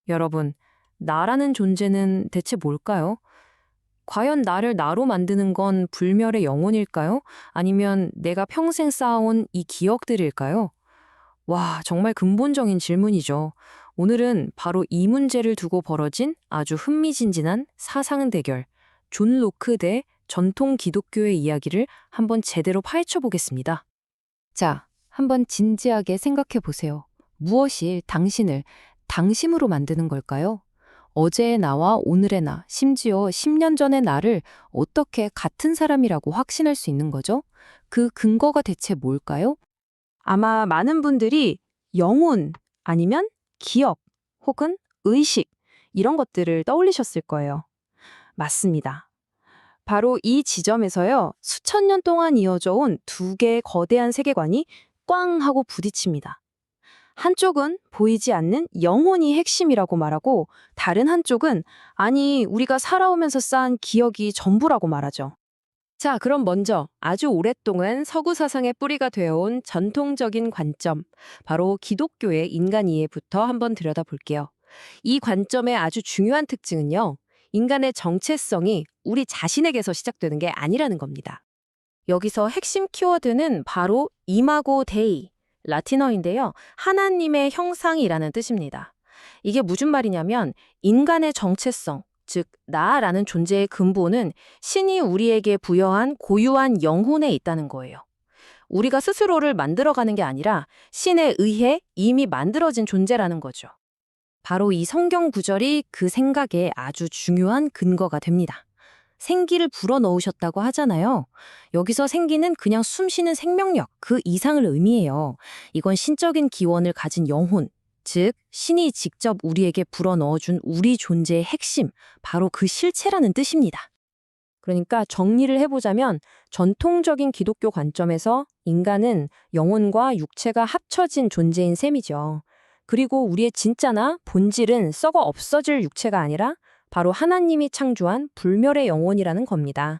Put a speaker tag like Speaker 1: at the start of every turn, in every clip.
Speaker 1: 여러분, 나라는 존재는 대체 뭘까요? 과연 나를 나로 만드는 건 불멸의 영혼일까요? 아니면 내가 평생 쌓아온 이 기억들일까요? 와, 정말 근본적인 질문이죠. 오늘은 바로 이 문제를 두고 벌어진 아주 흥미진진한 사상 대결, 존 로크 대 전통 기독교의 이야기를 한번 제대로 파헤쳐 보겠습니다. 자, 한번 진지하게 생각해 보세요. 무엇이 당신을 당심으로 만드는 걸까요? 어제의 나와 오늘의 나, 심지어 10년 전의 나를 어떻게 같은 사람이라고 확신할 수 있는 거죠? 그 근거가 대체 뭘까요? 아마 많은 분들이 영혼 아니면 기억 혹은 의식 이런 것들을 떠올리셨을 거예요. 맞습니다. 바로 이 지점에서요, 수천 년 동안 이어져 온 두 개의 거대한 세계관이 꽝 하고 부딪힙니다. 한쪽은 보이지 않는 영혼이 핵심이라고 말하고 다른 한쪽은 아니, 우리가 살아오면서 쌓은 기억이 전부라고 말하죠. 자, 그럼 먼저 아주 오랫동안 서구 사상의 뿌리가 되어온 전통적인 관점, 바로 기독교의 인간 이해부터 한번 들여다볼게요. 이 관점의 아주 중요한 특징은요, 인간의 정체성이 우리 자신에게서 시작되는 게 아니라는 겁니다. 여기서 핵심 키워드는 바로 이마고 데이, 라틴어인데요. 하나님의 형상이라는 뜻입니다. 이게 무슨 말이냐면 인간의 정체성, 즉 나라는 존재의 근본은 신이 우리에게 부여한 고유한 영혼에 있다는 거예요. 우리가 스스로를 만들어가는 게 아니라 신에 의해 이미 만들어진 존재라는 거죠. 바로 이 성경 구절이 그 생각에 아주 중요한 근거가 됩니다. 생기를 불어넣으셨다고 하잖아요. 여기서 생기는 그냥 숨쉬는 생명력, 그 이상을 의미해요. 이건 신적인 기원을 가진 영혼, 즉 신이 직접 우리에게 불어넣어준 우리 존재의 핵심, 바로 그 실체라는 뜻입니다. 그러니까 정리를 해보자면 전통적인 기독교 관점에서 인간은 영혼과 육체가 합쳐진 존재인 셈이죠. 그리고 우리의 진짜나 본질은 썩어 없어질 육체가 아니라 바로 하나님이 창조한 불멸의 영혼이라는 겁니다.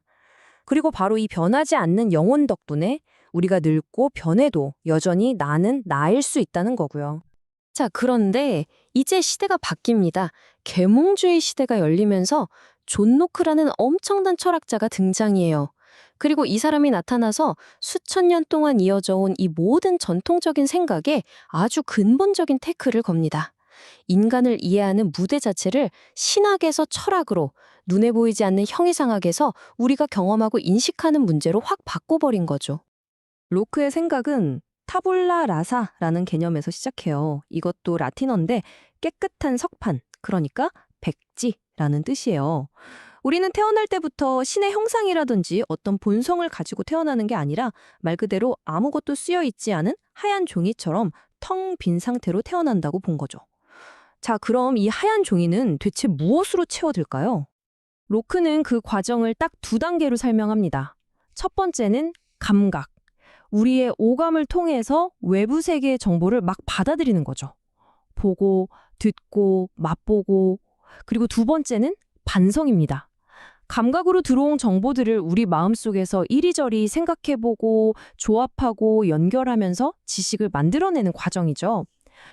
Speaker 1: 그리고 바로 이 변하지 않는 영혼 덕분에 우리가 늙고 변해도 여전히 나는 나일 수 있다는 거고요. 자, 그런데 이제 시대가 바뀝니다. 계몽주의 시대가 열리면서 존 노크라는 엄청난 철학자가 등장이에요. 그리고 이 사람이 나타나서 수천 년 동안 이어져 온 이 모든 전통적인 생각에 아주 근본적인 태클을 겁니다. 인간을 이해하는 무대 자체를 신학에서 철학으로, 눈에 보이지 않는 형이상학에서 우리가 경험하고 인식하는 문제로 확 바꿔버린 거죠. 로크의 생각은 타불라 라사라는 개념에서 시작해요. 이것도 라틴어인데 깨끗한 석판, 그러니까 백지라는 뜻이에요. 우리는 태어날 때부터 신의 형상이라든지 어떤 본성을 가지고 태어나는 게 아니라 말 그대로 아무것도 쓰여 있지 않은 하얀 종이처럼 텅 빈 상태로 태어난다고 본 거죠. 자, 그럼 이 하얀 종이는 대체 무엇으로 채워질까요? 로크는 그 과정을 딱 두 단계로 설명합니다. 첫 번째는 감각. 우리의 오감을 통해서 외부 세계의 정보를 막 받아들이는 거죠. 보고, 듣고, 맛보고. 그리고 두 번째는 반성입니다. 감각으로 들어온 정보들을 우리 마음속에서 이리저리 생각해보고, 조합하고, 연결하면서 지식을 만들어내는 과정이죠.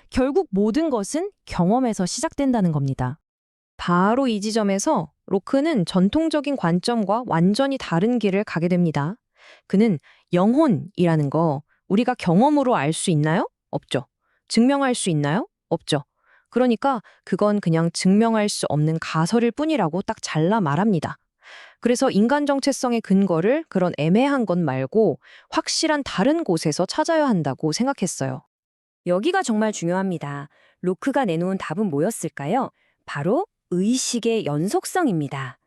Speaker 1: 결국 모든 것은 경험에서 시작된다는 겁니다. 바로 이 지점에서 로크는 전통적인 관점과 완전히 다른 길을 가게 됩니다. 그는 영혼이라는 거 우리가 경험으로 알 수 있나요? 없죠. 증명할 수 있나요? 없죠. 그러니까 그건 그냥 증명할 수 없는 가설일 뿐이라고 딱 잘라 말합니다. 그래서 인간 정체성의 근거를 그런 애매한 것 말고 확실한 다른 곳에서 찾아야 한다고 생각했어요. 여기가 정말 중요합니다. 로크가 내놓은 답은 뭐였을까요? 바로 의식의 연속성입니다.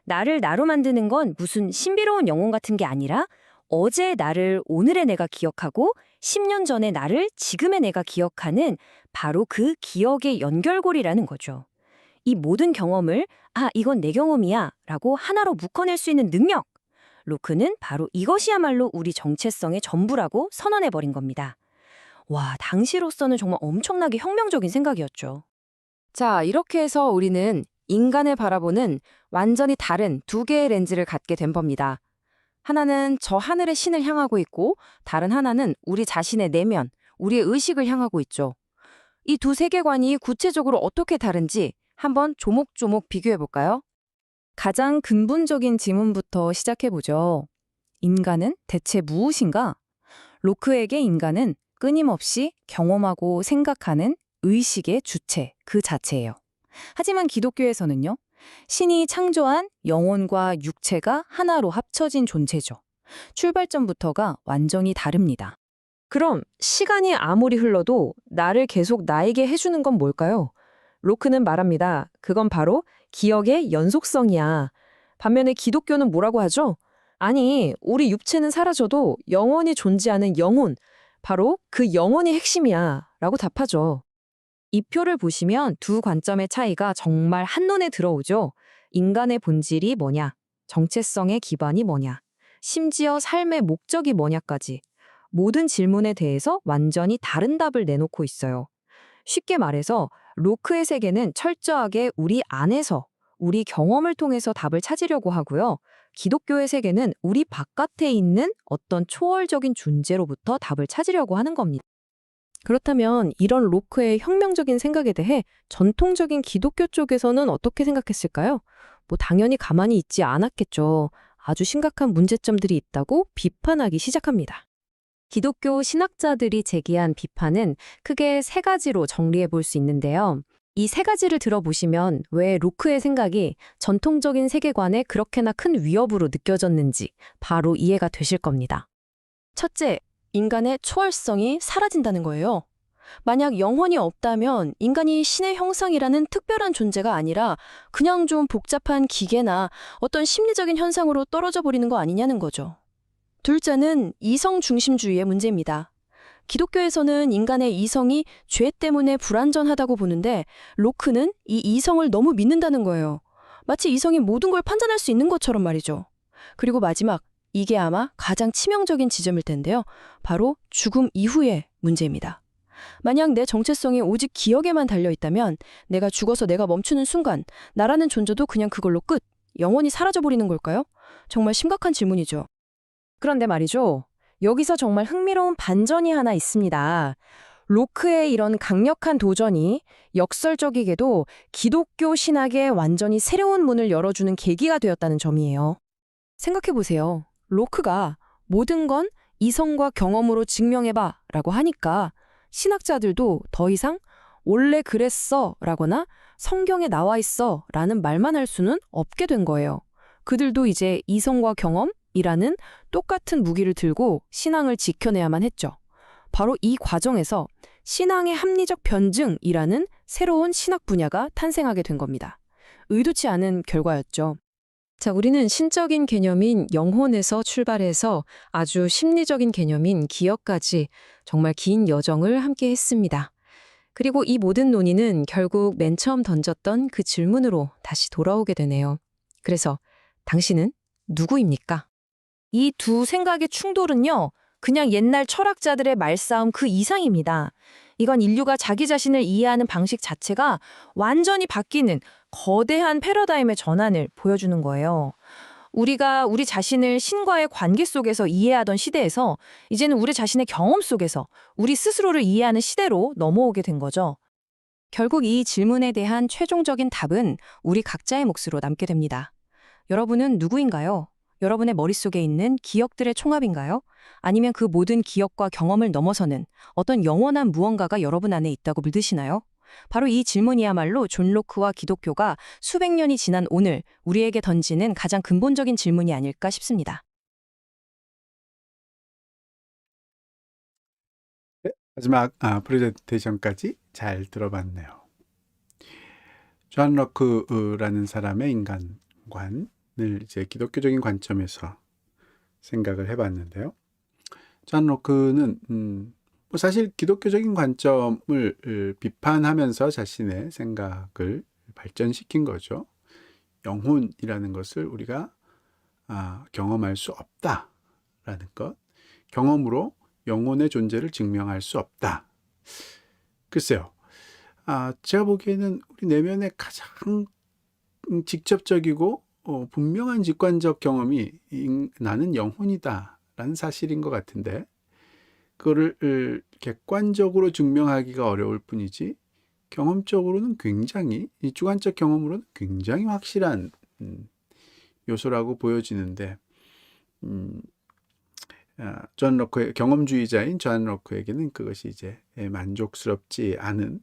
Speaker 1: 나를 나로 만드는 건 무슨 신비로운 영혼 같은 게 아니라 어제의 나를 오늘의 내가 기억하고 10년 전의 나를 지금의 내가 기억하는 바로 그 기억의 연결고리라는 거죠. 이 모든 경험을 이건 내 경험이야 라고 하나로 묶어낼 수 있는 능력. 로크는 바로 이것이야말로 우리 정체성의 전부라고 선언해버린 겁니다. 와, 당시로서는 정말 엄청나게 혁명적인 생각이었죠. 자, 이렇게 해서 우리는 인간을 바라보는 완전히 다른 두 개의 렌즈를 갖게 된 겁니다. 하나는 저 하늘의 신을 향하고 있고 다른 하나는 우리 자신의 내면, 우리의 의식을 향하고 있죠.
Speaker 2: 이 두 세계관이 구체적으로 어떻게 다른지 한번 조목조목 비교해 볼까요?
Speaker 1: 가장 근본적인 질문부터 시작해보죠. 인간은 대체 무엇인가? 로크에게 인간은 끊임없이 경험하고 생각하는 의식의 주체 그 자체예요. 하지만 기독교에서는요, 신이 창조한 영혼과 육체가 하나로 합쳐진 존재죠. 출발점부터가 완전히 다릅니다. 그럼 시간이 아무리 흘러도 나를 계속 나에게 해주는 건 뭘까요? 로크는 말합니다. 그건 바로 기억의 연속성이야. 반면에 기독교는 뭐라고 하죠? 아니, 우리 육체는 사라져도 영원히 존재하는 영혼, 바로 그 영혼이 핵심이야. 라고 답하죠. 이 표를 보시면 두 관점의 차이가 정말 한눈에 들어오죠. 인간의 본질이 뭐냐, 정체성의 기반이 뭐냐, 심지어 삶의 목적이 뭐냐까지 모든 질문에 대해서 완전히 다른 답을 내놓고 있어요. 쉽게 말해서 로크의 세계는 철저하게 우리 안에서, 우리 경험을 통해서 답을 찾으려고 하고요. 기독교의 세계는 우리 바깥에 있는 어떤 초월적인 존재로부터 답을 찾으려고 하는 겁니다. 그렇다면 이런 로크의 혁명적인 생각에 대해 전통적인 기독교 쪽에서는 어떻게 생각했을까요? 당연히 가만히 있지 않았겠죠. 아주 심각한 문제점들이 있다고 비판하기 시작합니다. 기독교 신학자들이 제기한 비판은 크게 세 가지로 정리해 볼 수 있는데요. 이 세 가지를 들어보시면 왜 로크의 생각이 전통적인 세계관에 그렇게나 큰 위협으로 느껴졌는지 바로 이해가 되실 겁니다.
Speaker 2: 첫째, 인간의 초월성이 사라진다는 거예요. 만약 영혼이 없다면 인간이 신의 형상이라는 특별한 존재가 아니라 그냥 좀 복잡한 기계나 어떤 심리적인 현상으로 떨어져 버리는 거 아니냐는 거죠. 둘째는 이성 중심주의의 문제입니다. 기독교에서는 인간의 이성이 죄 때문에 불완전하다고 보는데 로크는 이 이성을 너무 믿는다는 거예요. 마치 이성이 모든 걸 판단할 수 있는 것처럼 말이죠. 그리고 마지막, 이게 아마 가장 치명적인 지점일 텐데요. 바로 죽음 이후의 문제입니다. 만약 내 정체성이 오직 기억에만 달려있다면 내가 죽어서 내가 멈추는 순간 나라는 존재도 그냥 그걸로 끝, 영원히 사라져버리는 걸까요? 정말 심각한 질문이죠.
Speaker 1: 그런데 말이죠. 여기서 정말 흥미로운 반전이 하나 있습니다. 로크의 이런 강력한 도전이 역설적이게도 기독교 신학에 완전히 새로운 문을 열어주는 계기가 되었다는 점이에요. 생각해보세요. 로크가 모든 건 이성과 경험으로 증명해봐 라고 하니까 신학자들도 더 이상 원래 그랬어 라거나 성경에 나와 있어 라는 말만 할 수는 없게 된 거예요. 그들도 이제 이성과 경험이라는 똑같은 무기를 들고 신앙을 지켜내야만 했죠. 바로 이 과정에서 신앙의 합리적 변증이라는 새로운 신학 분야가 탄생하게 된 겁니다. 의도치 않은 결과였죠. 자, 우리는 신적인 개념인 영혼에서 출발해서 아주 심리적인 개념인 기억까지 정말 긴 여정을 함께 했습니다. 그리고 이 모든 논의는 결국 맨 처음 던졌던 그 질문으로 다시 돌아오게 되네요. 그래서 당신은 누구입니까? 이 두 생각의 충돌은요, 그냥 옛날 철학자들의 말싸움 그 이상입니다. 이건 인류가 자기 자신을 이해하는 방식 자체가 완전히 바뀌는 거대한 패러다임의 전환을 보여주는 거예요. 우리가 우리 자신을 신과의 관계 속에서 이해하던 시대에서 이제는 우리 자신의 경험 속에서 우리 스스로를 이해하는 시대로 넘어오게 된 거죠. 결국 이 질문에 대한 최종적인 답은 우리 각자의 몫으로 남게 됩니다. 여러분은 누구인가요? 여러분의 머릿속에 있는 기억들의 총합인가요? 아니면 그 모든 기억과 경험을 넘어서는 어떤 영원한 무언가가 여러분 안에 있다고 믿으시나요? 바로 이 질문이야말로 존 로크와 기독교가 수백 년이 지난 오늘 우리에게 던지는 가장 근본적인 질문이 아닐까 싶습니다.
Speaker 3: 네, 마지막 프레젠테이션까지 잘 들어봤네요. 존 로크라는 사람의 인간관을 이제 기독교적인 관점에서 생각을 해봤는데요. 존 로크는 사실 기독교적인 관점을 비판하면서 자신의 생각을 발전시킨 거죠. 영혼이라는 것을 우리가 경험할 수 없다라는 것, 경험으로 영혼의 존재를 증명할 수 없다. 글쎄요. 제가 보기에는 우리 내면의 가장 직접적이고 분명한 직관적 경험이 나는 영혼이다라는 사실인 것 같은데 그거를 객관적으로 증명하기가 어려울 뿐이지 경험적으로는 굉장히 이 주관적 경험으로는 굉장히 확실한 요소라고 보여지는데 존 로크의 경험주의자인 존 로크에게는 그것이 이제 만족스럽지 않은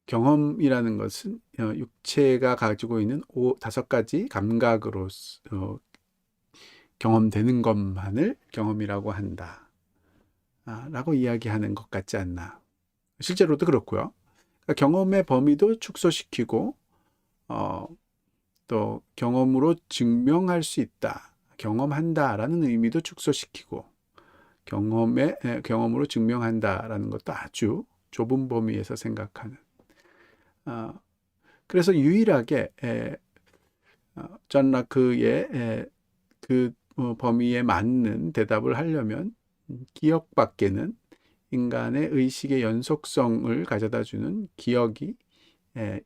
Speaker 3: 경험이라는 것은 육체가 가지고 있는 5가지 감각으로 경험되는 것만을 경험이라고 한다. 라고 이야기하는 것 같지 않나. 실제로도 그렇고요. 그러니까 경험의 범위도 축소시키고 또 경험으로 증명할 수 있다. 경험한다라는 의미도 축소시키고 경험으로 증명한다라는 것도 아주 좁은 범위에서 생각하는. 그래서 유일하게 존 라크의 그 범위에 맞는 대답을 하려면 기억밖에는 인간의 의식의 연속성을 가져다주는 기억이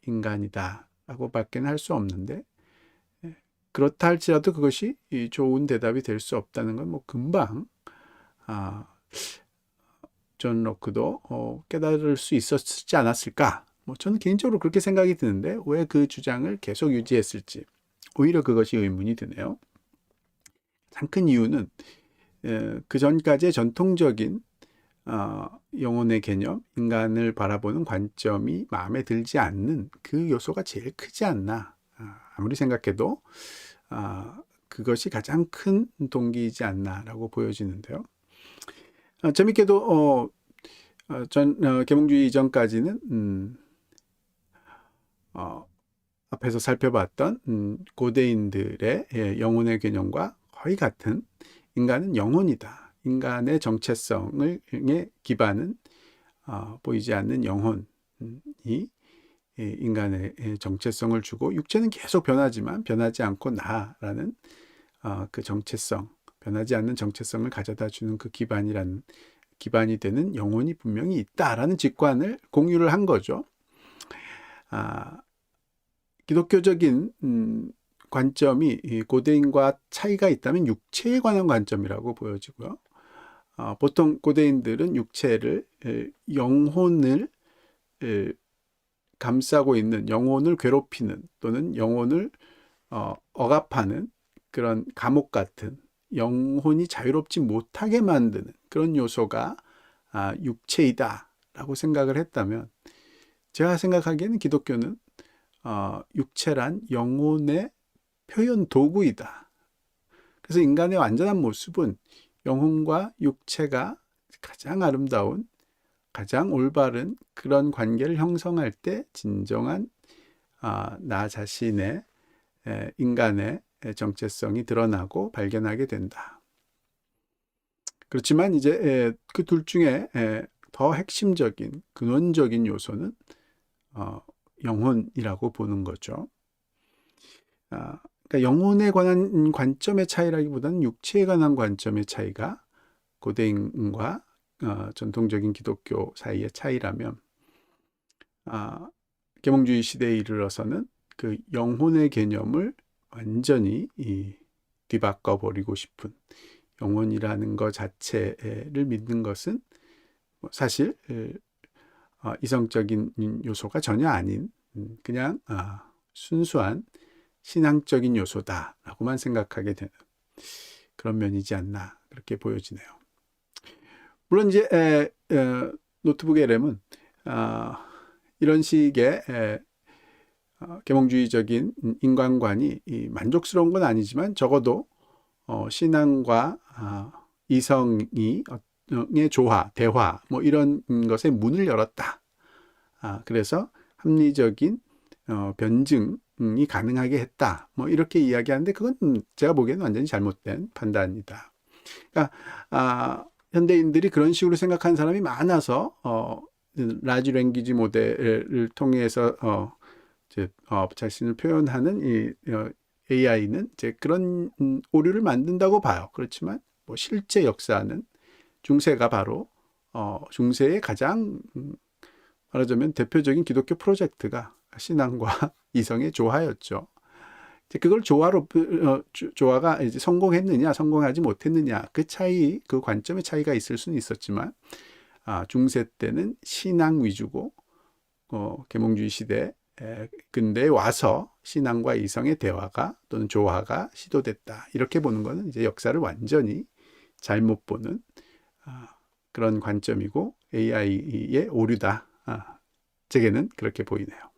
Speaker 3: 인간이다 라고 밖에는 할 수 없는데 그렇다 할지라도 그것이 좋은 대답이 될 수 없다는 건 뭐 금방 존 로크도 깨달을 수 있었지 않았을까? 뭐 저는 개인적으로 그렇게 생각이 드는데 왜 그 주장을 계속 유지했을지 오히려 그것이 의문이 드네요. 가장 큰 이유는 그 전까지의 전통적인 영혼의 개념, 인간을 바라보는 관점이 마음에 들지 않는 그 요소가 제일 크지 않나. 아무리 생각해도 그것이 가장 큰 동기이지 않나라고 보여지는데요. 재밌게도 계몽주의 이전까지는 앞에서 살펴봤던 고대인들의 영혼의 개념과 거의 같은 인간은 영혼이다. 인간의 정체성의 기반은 보이지 않는 영혼이 인간의 정체성을 주고 육체는 계속 변하지만 변하지 않고 나라는 그 정체성, 변하지 않는 정체성을 가져다 주는 그 기반이 되는 영혼이 분명히 있다라는 직관을 공유를 한 거죠. 기독교적인 관점이 고대인과 차이가 있다면 육체에 관한 관점이라고 보여지고요. 보통 고대인들은 육체를 영혼을 감싸고 있는 영혼을 괴롭히는 또는 영혼을 억압하는 그런 감옥 같은 영혼이 자유롭지 못하게 만드는 그런 요소가 육체이다라고 생각을 했다면 제가 생각하기에는 기독교는 육체란 영혼의 표현 도구이다. 그래서 인간의 완전한 모습은 영혼과 육체가 가장 아름다운, 가장 올바른 그런 관계를 형성할 때 진정한 나 자신의 인간의 정체성이 드러나고 발견하게 된다. 그렇지만 이제 그 둘 중에 더 핵심적인 근원적인 요소는 영혼이라고 보는 거죠. 그러니까 영혼에 관한 관점의 차이라기보다는 육체에 관한 관점의 차이가 고대인과 전통적인 기독교 사이의 차이라면 계몽주의 시대에 이르러서는 그 영혼의 개념을 완전히 뒤바꿔 버리고 싶은 영혼이라는 것 자체를 믿는 것은 사실 이성적인 요소가 전혀 아닌 그냥 순수한 신앙적인 요소다라고만 생각하게 되는 그런 면이지 않나 그렇게 보여지네요. 물론 이제 노트북 LM은 이런 식의 계몽주의적인 인간관이 만족스러운 건 아니지만 적어도 신앙과 이성의 조화, 대화 뭐 이런 것에 문을 열었다. 그래서 합리적인 변증이 가능하게 했다. 뭐 이렇게 이야기하는데 그건 제가 보기에는 완전히 잘못된 판단이다. 그러니까 현대인들이 그런 식으로 생각하는 사람이 많아서 라지 랭귀지 모델을 통해서 자신을 표현하는 이 AI는 이제 그런 오류를 만든다고 봐요. 그렇지만 뭐 실제 역사는 중세가 바로 중세의 가장 말하자면 대표적인 기독교 프로젝트가 신앙과 이성의 조화였죠. 그걸 조화가 이제 성공했느냐, 성공하지 못했느냐, 그 차이, 그 관점의 차이가 있을 수는 있었지만, 중세 때는 신앙 위주고, 계몽주의 시대 근대에 와서 신앙과 이성의 대화가 또는 조화가 시도됐다. 이렇게 보는 것은 이제 역사를 완전히 잘못 보는 그런 관점이고 AI의 오류다. 제게는 그렇게 보이네요.